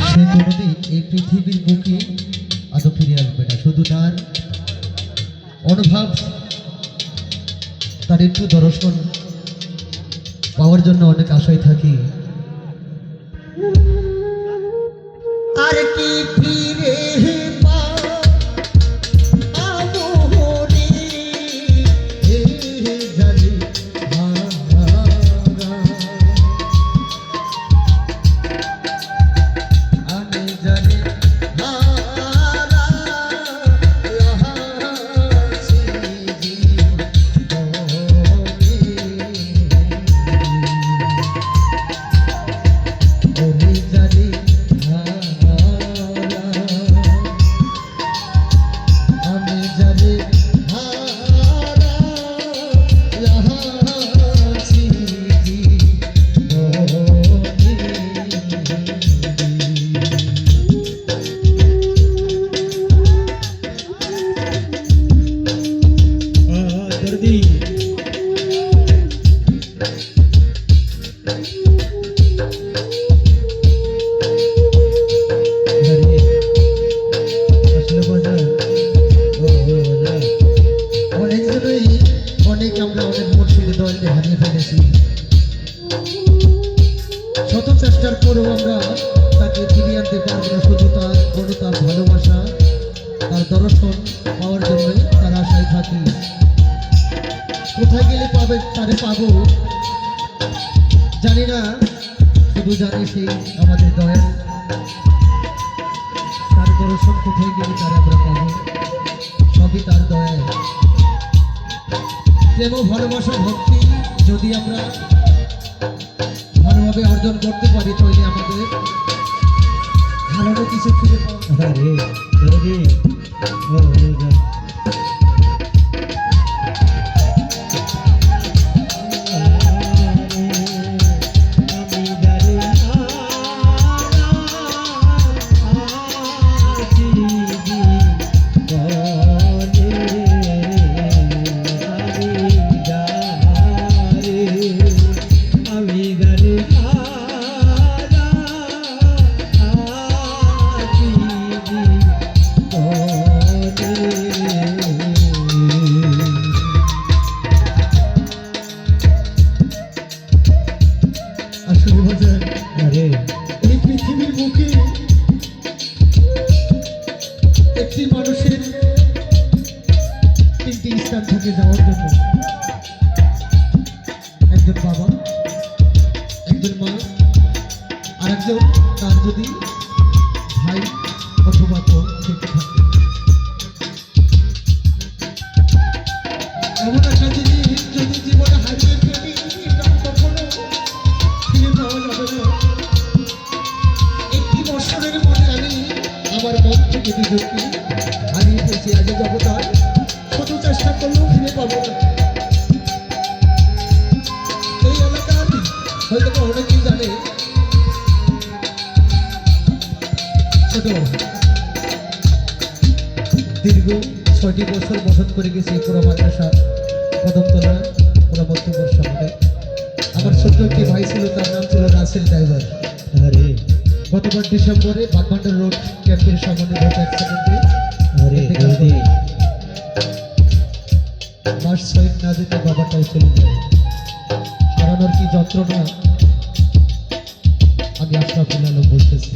সে কোনোদিন এই পৃথিবীর বুকে আদৌ ফিরে আসবে না। শুধু তার অনুভব, তার একটু দর্শন পাওয়ার জন্য অনেক আশায় থাকি। আর কি ফিরে শত চেষ্টার পরেও আমরা তাকে ফিরিয়ে আনতে পারবো না। শুধু তার তার ভালোবাসা, তার দর্শন পাওয়ার জন্যই তার আশায় থাকি। কোথায় গেলে পাবে তারে পাবো জানি না, শুধু জানি সেই আমাদের দয়াল। তার দর্শন কোথায় গেলে তার আমরা পাবো, সবই তার দয়াল। প্রেম ও ভালোবাসা ভক্তি যদি আমরা ভালোভাবে অর্জন করতে পারি তাহলে আমাদের ভালো কিছু ফিরে পাওয়া। এই পৃথিবীর বুকে একটি মানুষের তিনটি স্থান থেকে যাওয়ার জন্য, একজন বাবা, একজন মা, আর একজন তার যদি ভাই অথবা বোন থেকে থাকে। এমন একটা জিনিস যদি জীবনে হারিয়ে ফেলি কখনো ফিরে পাওয়া যাবে না। একটি বছরের মধ্যে আমি আমার মন থেকে দুজনকে হারিয়ে ফেলছি। আগে জগতার শত চেষ্টা করলেও ফিরে পাবো না। এই এলাকার হয়তো অনেকেই জানে, ছোট দীর্ঘ ৬টি বছর বসত করে গেছি পুরো মাদ্রাসা কদমতলা পুরো মধ্যপুর শহরে। আমার ছোট্ট একটি ভাই ছিল, তার নাম ছিল নাসির ড্রাইভার। গতবার ডিসেম্বরে বাগবান্ডার রোড ক্যাম্পের সামনে রোড অ্যাক্সিডেন্টে মাস ৬ না যেতে বাবাটাও চলে যায়। হারানোর কি যন্ত্রণা আমি আশরাফুল আলম বলতেছি।